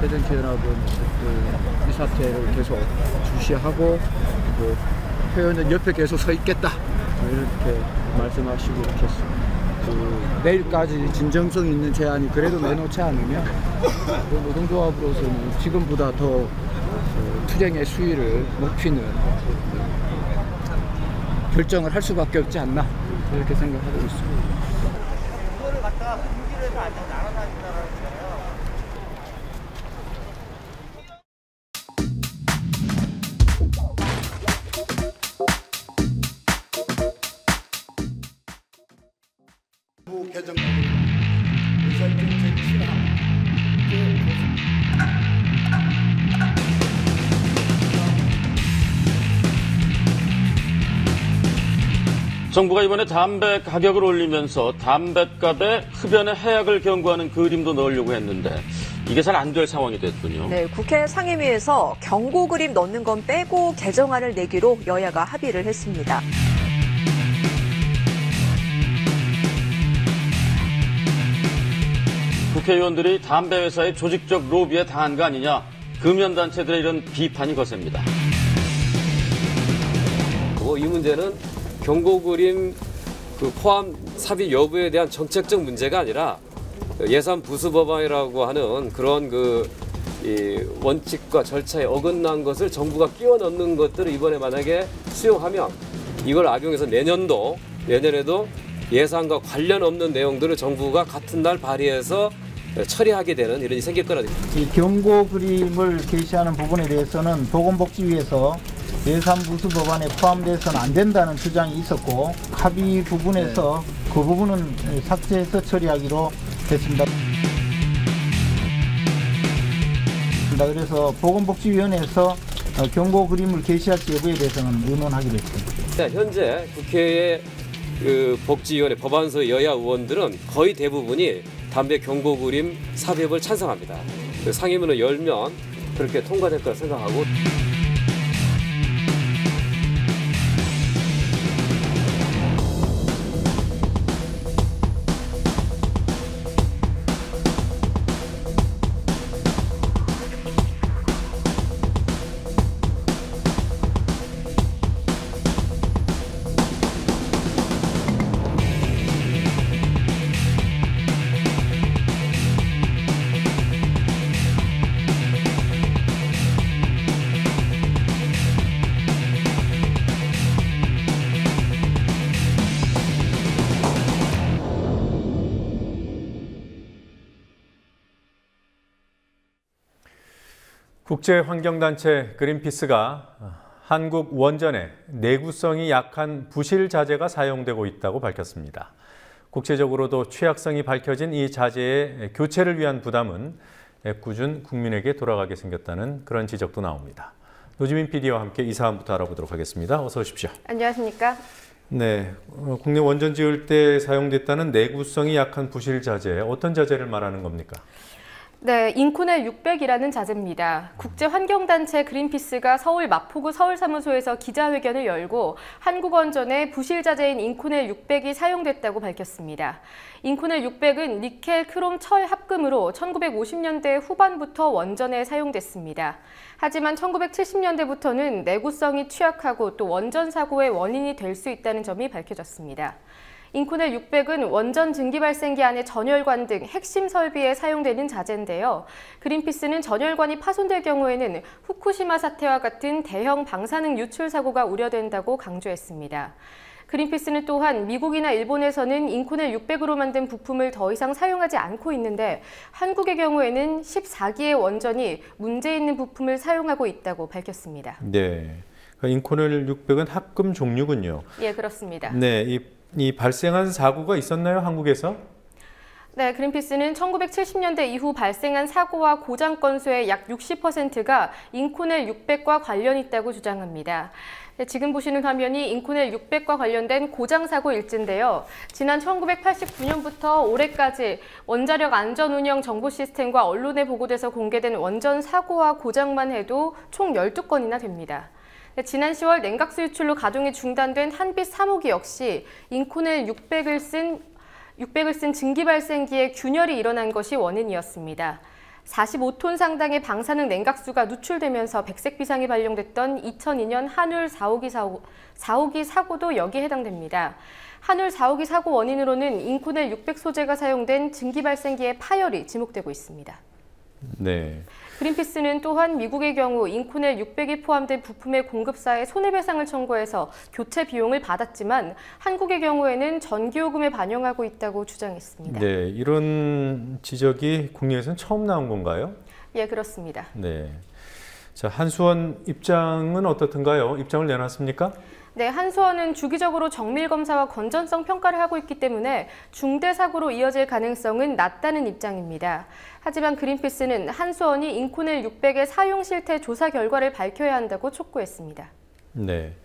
새정치연합은 이 사태를 계속 주시하고 회원은 옆에 계속 서 있겠다 이렇게 말씀하시고 계십니다. 내일까지 진정성 있는 제안이 그래도 내놓지 않으면 노동조합으로서는 지금보다 더 투쟁의 수위를 높이는 결정을 할 수밖에 없지 않나 이렇게 생각하고 있습니다. 그거를 갖다가 분기를 해서 나눠서 하신다는 거잖아요. 개정 의사정책 실험 정부가 이번에 담배 가격을 올리면서 담뱃값의 흡연의 해악을 경고하는 그림도 넣으려고 했는데 이게 잘 안 될 상황이 됐군요. 네, 국회 상임위에서 경고 그림 넣는 건 빼고 개정안을 내기로 여야가 합의를 했습니다. 국회의원들이 담배 회사의 조직적 로비에 당한 거 아니냐, 금연단체들의 이런 비판이 거셉니다. 이 문제는 경고 그림 포함 삽입 여부에 대한 정책적 문제가 아니라 예산 부수 법안이라고 하는 그런 이 원칙과 절차에 어긋난 것을 정부가 끼워 넣는 것들을 이번에 만약에 수용하면 이걸 악용해서 내년에도 예산과 관련 없는 내용들을 정부가 같은 날 발의해서 처리하게 되는 이런 일이 생길 거라. 이 경고 그림을 게시하는 부분에 대해서는 보건복지위에서 예산 부수 법안에 포함돼서는 안 된다는 주장이 있었고 합의 부분에서 그 부분은 삭제해서 처리하기로 했습니다. 그래서 보건복지위원회에서 경고 그림을 게시할지 여부에 대해서는 의논하기로 했습니다. 현재 국회의 복지위원회 법안소 여야 의원들은 거의 대부분이 담배 경고 그림 삽입을 찬성합니다. 상임위는 열면 그렇게 통과될 거라 생각하고. 국제환경단체 그린피스가 한국 원전에 내구성이 약한 부실 자재가 사용되고 있다고 밝혔습니다. 국제적으로도 취약성이 밝혀진 이 자재의 교체를 위한 부담은 애꿎은 국민에게 돌아가게 생겼다는 그런 지적도 나옵니다. 노지민 PD와 함께 이 사안부터 알아보도록 하겠습니다. 어서 오십시오. 안녕하십니까? 네, 국내 원전 지을 때 사용됐다는 내구성이 약한 부실 자재, 어떤 자재를 말하는 겁니까? 네, 인코넬 600이라는 자재입니다. 국제환경단체 그린피스가 서울 마포구 서울사무소에서 기자회견을 열고 한국원전에 부실 자재인 인코넬 600이 사용됐다고 밝혔습니다. 인코넬 600은 니켈, 크롬, 철 합금으로 1950년대 후반부터 원전에 사용됐습니다. 하지만 1970년대부터는 내구성이 취약하고 또 원전 사고의 원인이 될 수 있다는 점이 밝혀졌습니다. 인코넬 600은 원전 증기 발생기 안에 전열관 등 핵심 설비에 사용되는 자재인데요. 그린피스는 전열관이 파손될 경우에는 후쿠시마 사태와 같은 대형 방사능 유출 사고가 우려된다고 강조했습니다. 그린피스는 또한 미국이나 일본에서는 인코넬 600으로 만든 부품을 더 이상 사용하지 않고 있는데 한국의 경우에는 14기의 원전이 문제 있는 부품을 사용하고 있다고 밝혔습니다. 네, 인코넬 600은 합금 종류군요. 예, 그렇습니다. 네, 이 발생한 사고가 있었나요, 한국에서? 네, 그린피스는 1970년대 이후 발생한 사고와 고장 건수의 약 60%가 인코넬 600과 관련 있다고 주장합니다. 네, 지금 보시는 화면이 인코넬 600과 관련된 고장 사고 일지인데요. 지난 1989년부터 올해까지 원자력 안전운영 정보 시스템과 언론에 보고돼서 공개된 원전 사고와 고장만 해도 총 12건이나 됩니다. 지난 10월 냉각수 유출로 가동이 중단된 한빛 3호기 역시 인코넬 600을 쓴 증기 발생기에 균열이 일어난 것이 원인이었습니다. 45톤 상당의 방사능 냉각수가 누출되면서 백색 비상이 발령됐던 2002년 한울 4호기 사고도 여기에 해당됩니다. 한울 4호기 사고 원인으로는 인코넬 600 소재가 사용된 증기 발생기의 파열이 지목되고 있습니다. 네. 그린피스는 또한 미국의 경우 인코넬 600이 포함된 부품의 공급사에 손해배상을 청구해서 교체 비용을 받았지만 한국의 경우에는 전기요금에 반영하고 있다고 주장했습니다. 네, 이런 지적이 국내에서는 처음 나온 건가요? 예, 그렇습니다. 네. 자, 한수원 입장은 어떻든가요? 입장을 내놨습니까? 네, 한수원은 주기적으로 정밀 검사와 건전성 평가를 하고 있기 때문에 중대 사고로 이어질 가능성은 낮다는 입장입니다. 하지만 그린피스는 한수원이 인코넬 600의 사용 실태 조사 결과를 밝혀야 한다고 촉구했습니다. 네.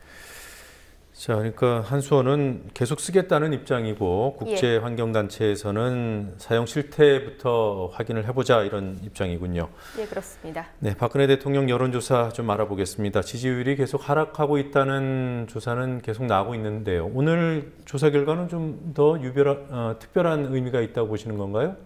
자, 그러니까 한수원은 계속 쓰겠다는 입장이고 국제환경단체에서는 사용 실태부터 확인을 해보자 이런 입장이군요. 예, 그렇습니다. 네, 박근혜 대통령 여론조사 좀 알아보겠습니다. 지지율이 계속 하락하고 있다는 조사는 계속 나오고 있는데요. 오늘 조사 결과는 좀 더 특별한 의미가 있다고 보시는 건가요?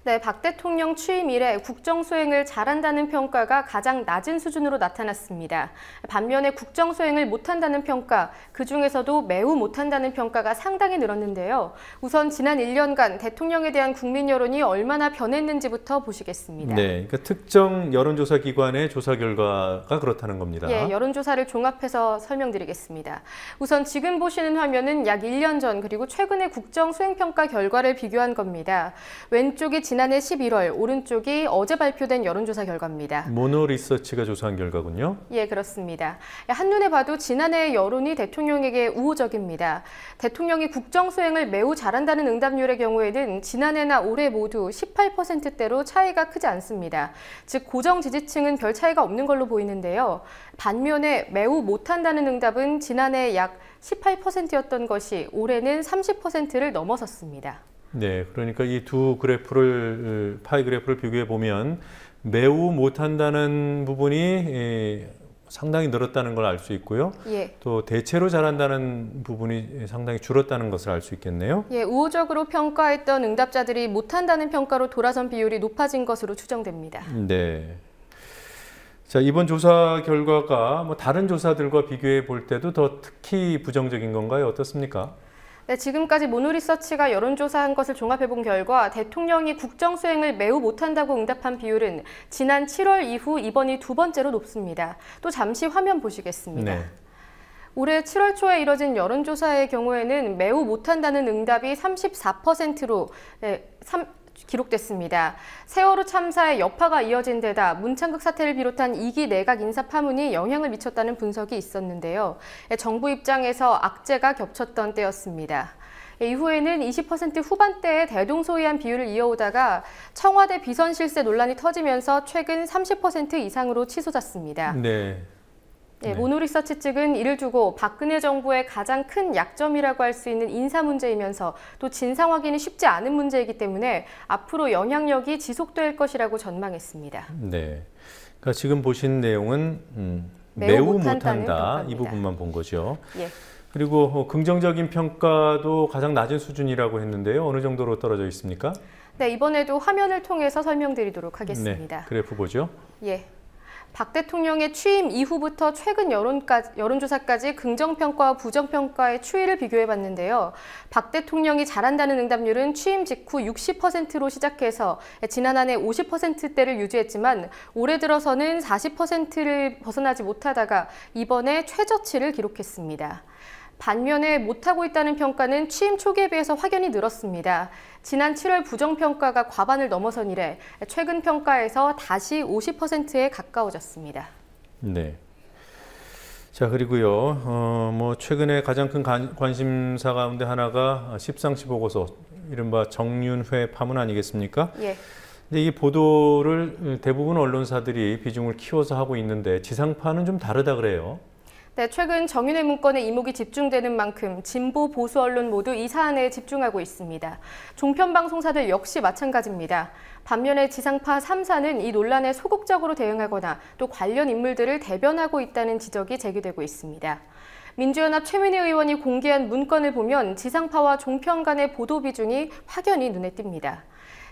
네, 박 대통령 취임 이래 국정 수행을 잘한다는 평가가 가장 낮은 수준으로 나타났습니다. 반면에 국정 수행을 못한다는 평가, 그중에서도 매우 못한다는 평가가 상당히 늘었는데요. 우선 지난 1년간 대통령에 대한 국민 여론이 얼마나 변했는지부터 보시겠습니다. 네, 그러니까 특정 여론조사 기관의 조사 결과가 그렇다는 겁니다. 예, 여론조사를 종합해서 설명드리겠습니다. 우선 지금 보시는 화면은 약 1년 전 그리고 최근의 국정 수행평가 결과를 비교한 겁니다. 왼쪽이 지난해 11월, 오른쪽이 어제 발표된 여론조사 결과입니다. 모노리서치가 조사한 결과군요. 예, 그렇습니다. 한눈에 봐도 지난해의 여론이 대통령에게 우호적입니다. 대통령이 국정 수행을 매우 잘한다는 응답률의 경우에는 지난해나 올해 모두 18%대로 차이가 크지 않습니다. 즉 고정 지지층은 별 차이가 없는 걸로 보이는데요. 반면에 매우 못한다는 응답은 지난해 약 18%였던 것이 올해는 30%를 넘어섰습니다. 네, 그러니까 이 두 그래프를 파이 그래프를 비교해 보면 매우 못한다는 부분이 상당히 늘었다는 걸 알 수 있고요. 예. 또 대체로 잘한다는 부분이 상당히 줄었다는 것을 알 수 있겠네요. 예, 우호적으로 평가했던 응답자들이 못한다는 평가로 돌아선 비율이 높아진 것으로 추정됩니다. 네. 자, 이번 조사 결과가 뭐 다른 조사들과 비교해 볼 때도 더 특히 부정적인 건가요? 어떻습니까? 네, 지금까지 모노리서치가 여론조사한 것을 종합해본 결과 대통령이 국정 수행을 매우 못한다고 응답한 비율은 지난 7월 이후 이번이 두 번째로 높습니다. 또 잠시 화면 보시겠습니다. 네. 올해 7월 초에 이뤄진 여론조사의 경우에는 매우 못한다는 응답이 34%로 기록됐습니다. 세월호 참사의 여파가 이어진 데다 문창극 사태를 비롯한 2기 내각 인사 파문이 영향을 미쳤다는 분석이 있었는데요. 정부 입장에서 악재가 겹쳤던 때였습니다. 이후에는 20% 후반대에 대동소이한 비율을 이어오다가 청와대 비선 실세 논란이 터지면서 최근 30% 이상으로 치솟았습니다. 네. 네, 모노리서치 측은 이를 두고 박근혜 정부의 가장 큰 약점이라고 할 수 있는 인사 문제이면서 또 진상 확인이 쉽지 않은 문제이기 때문에 앞으로 영향력이 지속될 것이라고 전망했습니다. 네, 그러니까 지금 보신 내용은 매우 못한다 이 부분만 본 거죠. 예. 그리고 긍정적인 평가도 가장 낮은 수준이라고 했는데요. 어느 정도로 떨어져 있습니까? 네, 이번에도 화면을 통해서 설명드리도록 하겠습니다. 네, 그래프 보죠. 예. 박 대통령의 취임 이후부터 최근 여론조사까지 긍정평가와 부정평가의 추이를 비교해봤는데요. 박 대통령이 잘한다는 응답률은 취임 직후 60%로 시작해서 지난 한 해 50%대를 유지했지만 올해 들어서는 40%를 벗어나지 못하다가 이번에 최저치를 기록했습니다. 반면에 못하고 있다는 평가는 취임 초기에 비해서 확연히 늘었습니다. 지난 7월 부정평가가 과반을 넘어선 이래 최근 평가에서 다시 50%에 가까워졌습니다. 네. 자, 그리고요, 뭐 최근에 가장 큰 관심사 가운데 하나가 십상시 보고서, 이른바 정윤회 파문 아니겠습니까? 예. 근데 이 보도를 대부분 언론사들이 비중을 키워서 하고 있는데 지상파는 좀 다르다 그래요. 네, 최근 정윤회 문건에 이목이 집중되는 만큼 진보 보수 언론 모두 이 사안에 집중하고 있습니다. 종편 방송사들 역시 마찬가지입니다. 반면에 지상파 3사는 이 논란에 소극적으로 대응하거나 또 관련 인물들을 대변하고 있다는 지적이 제기되고 있습니다. 민주연합 최민희 의원이 공개한 문건을 보면 지상파와 종편 간의 보도 비중이 확연히 눈에 띕니다.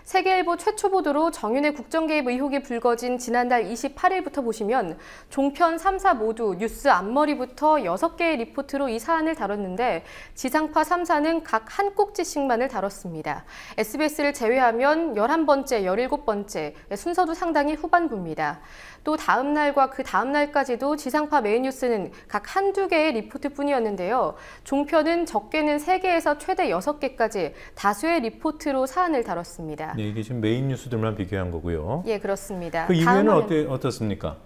세계일보 최초 보도로 정윤회 국정개입 의혹이 불거진 지난달 28일부터 보시면 종편 3사 모두 뉴스 앞머리부터 6개의 리포트로 이 사안을 다뤘는데 지상파 3사는 각 한 꼭지씩만을 다뤘습니다. SBS를 제외하면 11번째, 17번째, 순서도 상당히 후반부입니다. 또 다음 날과 그 다음 날까지도 지상파 메인 뉴스는 각 한두 개의 리포트뿐이었는데요. 종편은 적게는 3개에서 최대 6개까지 다수의 리포트로 사안을 다뤘습니다. 네, 이게 지금 메인 뉴스들만 비교한 거고요. 예, 그렇습니다. 그 이후에는 어떻습니까?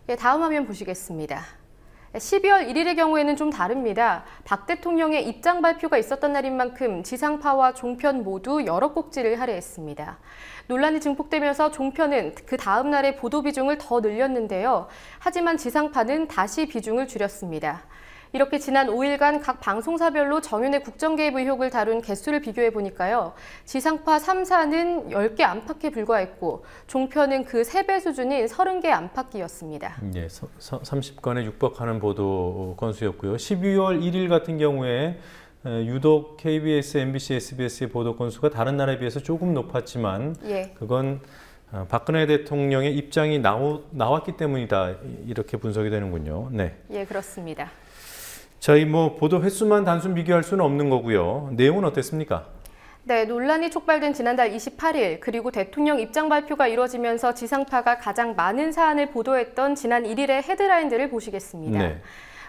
예, 다음 화면 보시겠습니다. 12월 1일의 경우에는 좀 다릅니다. 박 대통령의 입장 발표가 있었던 날인 만큼 지상파와 종편 모두 여러 꼭지를 할애했습니다. 논란이 증폭되면서 종편은 그 다음 날의 보도 비중을 더 늘렸는데요. 하지만 지상파는 다시 비중을 줄였습니다. 이렇게 지난 5일간 각 방송사별로 정윤회 국정개입 의혹을 다룬 개수를 비교해 보니까요. 지상파 3사는 10개 안팎에 불과했고 종편은 그 3배 수준인 30개 안팎이었습니다. 네, 30건에 육박하는 보도 건수였고요. 12월 1일 같은 경우에 유독 KBS, MBC, SBS의 보도 건수가 다른 날에 비해서 조금 높았지만 그건 박근혜 대통령의 입장이 나왔기 때문이다. 이렇게 분석이 되는군요. 네. 예, 그렇습니다. 저희 보도 횟수만 단순 비교할 수는 없는 거고요. 내용은 어땠습니까? 네, 논란이 촉발된 지난달 28일 그리고 대통령 입장 발표가 이루어지면서 지상파가 가장 많은 사안을 보도했던 지난 1일의 헤드라인들을 보시겠습니다. 네.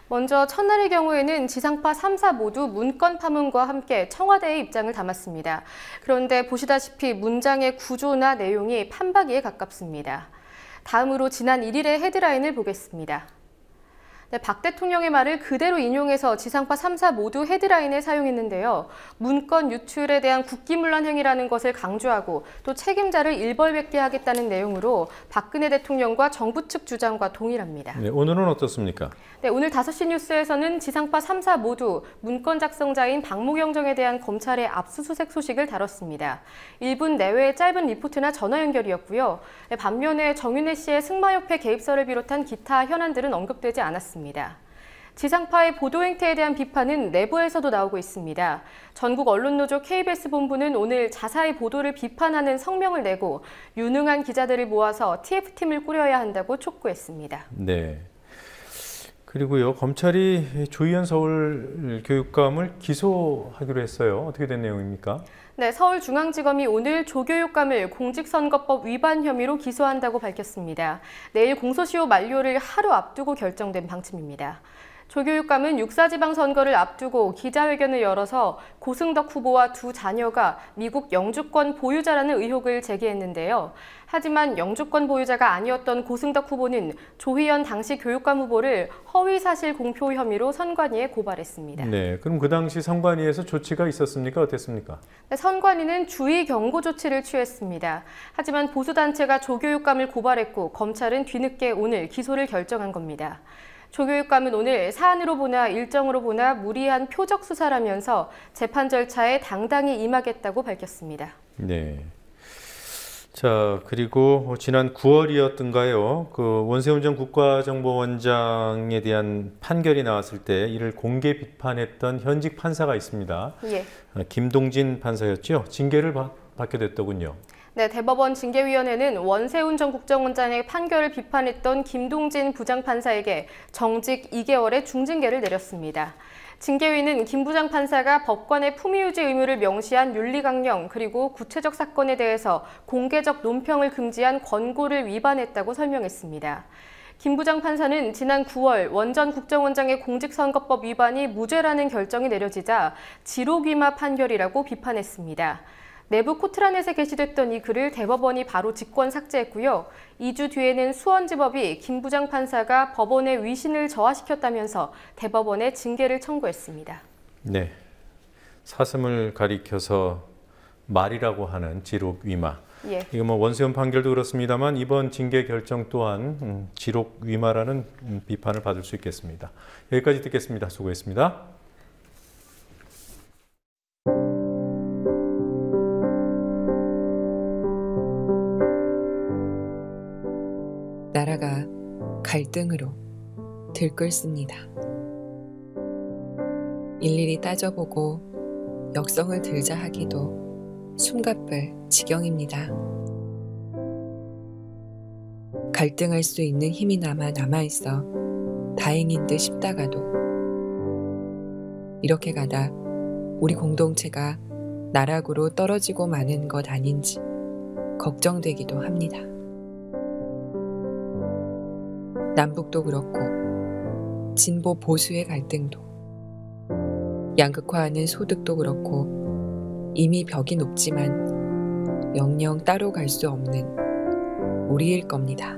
먼저 첫날의 경우에는 지상파 3사 모두 문건 파문과 함께 청와대의 입장을 담았습니다. 그런데 보시다시피 문장의 구조나 내용이 판박이에 가깝습니다. 다음으로 지난 1일의 헤드라인을 보겠습니다. 네, 박 대통령의 말을 그대로 인용해서 지상파 3사 모두 헤드라인에 사용했는데요. 문건 유출에 대한 국기문란 행위라는 것을 강조하고 또 책임자를 일벌백계 하겠다는 내용으로 박근혜 대통령과 정부 측 주장과 동일합니다. 네, 오늘은 어떻습니까? 네, 오늘 5시 뉴스에서는 지상파 3사 모두 문건 작성자인 박모경정에 대한 검찰의 압수수색 소식을 다뤘습니다. 1분 내외의 짧은 리포트나 전화 연결이었고요. 네, 반면에 정윤회 씨의 승마협회 개입설을 비롯한 기타 현안들은 언급되지 않았습니다. 지상파의 보도 행태에 대한 비판은 내부에서도 나오고 있습니다. 전국 언론노조 KBS 본부는 오늘 자사의 보도를 비판하는 성명을 내고 유능한 기자들을 모아서 TF팀을 꾸려야 한다고 촉구했습니다. 네. 그리고요, 검찰이 조희연 서울교육감을 기소하기로 했어요. 어떻게 된 내용입니까? 네, 서울중앙지검이 오늘 조교육감을 공직선거법 위반 혐의로 기소한다고 밝혔습니다. 내일 공소시효 만료를 하루 앞두고 결정된 방침입니다. 조교육감은 6.4 지방선거를 앞두고 기자회견을 열어서 고승덕 후보와 두 자녀가 미국 영주권 보유자라는 의혹을 제기했는데요. 하지만 영주권 보유자가 아니었던 고승덕 후보는 조희연 당시 교육감 후보를 허위사실 공표 혐의로 선관위에 고발했습니다. 네, 그럼 그 당시 선관위에서 조치가 있었습니까? 어땠습니까? 네, 선관위는 주의 경고 조치를 취했습니다. 하지만 보수단체가 조교육감을 고발했고 검찰은 뒤늦게 오늘 기소를 결정한 겁니다. 조교육감은 오늘 사안으로 보나 일정으로 보나 무리한 표적 수사라면서 재판 절차에 당당히 임하겠다고 밝혔습니다. 네. 자, 그리고 지난 9월이었던가요? 그 원세훈 전 국가정보원장에 대한 판결이 나왔을 때 이를 공개 비판했던 현직 판사가 있습니다. 예. 김동진 판사였죠? 징계를 받게 됐더군요. 네, 대법원 징계위원회는 원세훈 전 국정원장의 판결을 비판했던 김동진 부장판사에게 정직 2개월의 중징계를 내렸습니다. 징계위는 김 부장판사가 법관의 품위유지 의무를 명시한 윤리강령 그리고 구체적 사건에 대해서 공개적 논평을 금지한 권고를 위반했다고 설명했습니다. 김 부장판사는 지난 9월 원 전 국정원장의 공직선거법 위반이 무죄라는 결정이 내려지자 지록위마 판결이라고 비판했습니다. 내부 코트라넷에 게시됐던 이 글을 대법원이 바로 직권 삭제했고요. 2주 뒤에는 수원지법이 김 부장판사가 법원의 위신을 저하시켰다면서 대법원에 징계를 청구했습니다. 네, 사슴을 가리켜서 말이라고 하는 지록 위마. 예. 이거 뭐 원수현 판결도 그렇습니다만 이번 징계 결정 또한 지록 위마라는 비판을 받을 수 있겠습니다. 여기까지 듣겠습니다. 수고했습니다. 나라가 갈등으로 들끓습니다. 일일이 따져보고 역성을 들자 하기도 숨가쁠 지경입니다. 갈등할 수 있는 힘이나마 남아있어 다행인 듯 싶다가도 이렇게 가다 우리 공동체가 나락으로 떨어지고 마는 것 아닌지 걱정되기도 합니다. 남북도 그렇고 진보 보수의 갈등도 양극화하는 소득도 그렇고 이미 벽이 높지만 영영 따로 갈 수 없는 우리일 겁니다.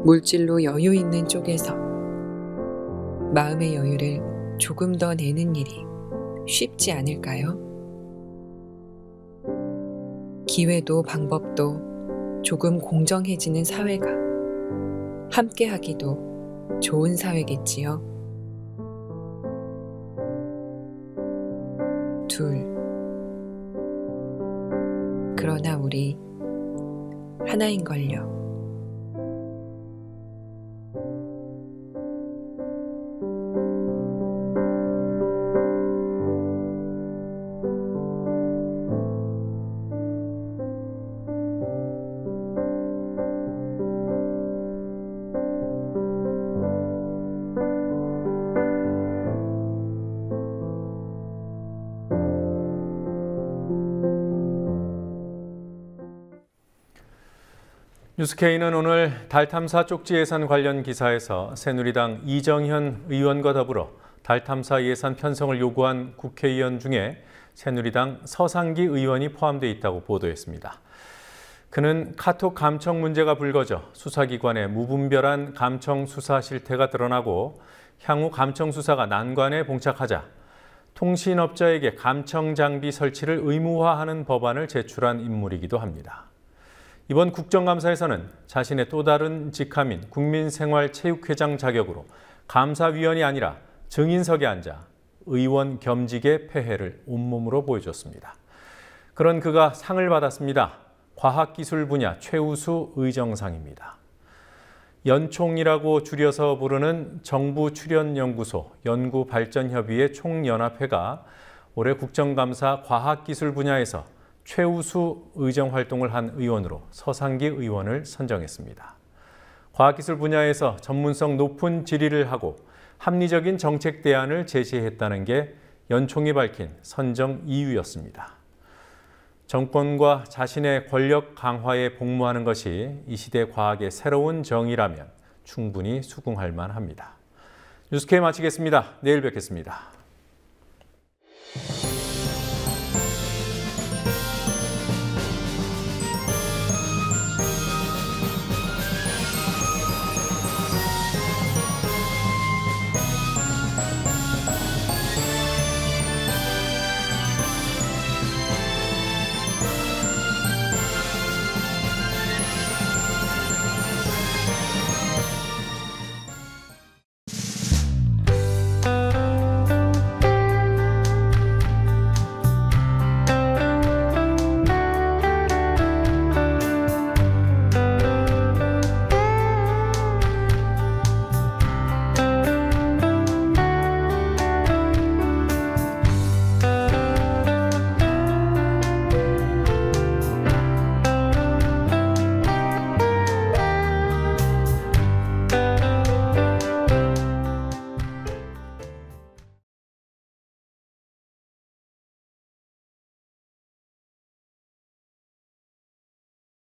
물질로 여유 있는 쪽에서 마음의 여유를 조금 더 내는 일이 쉽지 않을까요? 기회도 방법도 조금 공정해지는 사회가 함께하기도 좋은 사회겠지요. 둘. 그러나 우리 하나인걸요. 뉴스K는 오늘 달 탐사 쪽지 예산 관련 기사에서 새누리당 이정현 의원과 더불어 달 탐사 예산 편성을 요구한 국회의원 중에 새누리당 서상기 의원이 포함되어 있다고 보도했습니다. 그는 카톡 감청 문제가 불거져 수사기관의 무분별한 감청 수사 실태가 드러나고 향후 감청 수사가 난관에 봉착하자 통신업자에게 감청 장비 설치를 의무화하는 법안을 제출한 인물이기도 합니다. 이번 국정감사에서는 자신의 또 다른 직함인 국민생활체육회장 자격으로 감사위원이 아니라 증인석에 앉아 의원 겸직의 폐해를 온몸으로 보여줬습니다. 그런 그가 상을 받았습니다. 과학기술 분야 최우수 의정상입니다. 연총이라고 줄여서 부르는 정부출연연구소 연구발전협의회 총연합회가 올해 국정감사 과학기술 분야에서 최우수 의정 활동을 한 의원으로 서상기 의원을 선정했습니다. 과학기술 분야에서 전문성 높은 질의를 하고 합리적인 정책 대안을 제시했다는 게 연총이 밝힌 선정 이유였습니다. 정권과 자신의 권력 강화에 복무하는 것이 이 시대 과학의 새로운 정의라면 충분히 수긍할 만합니다. 뉴스K 마치겠습니다. 내일 뵙겠습니다.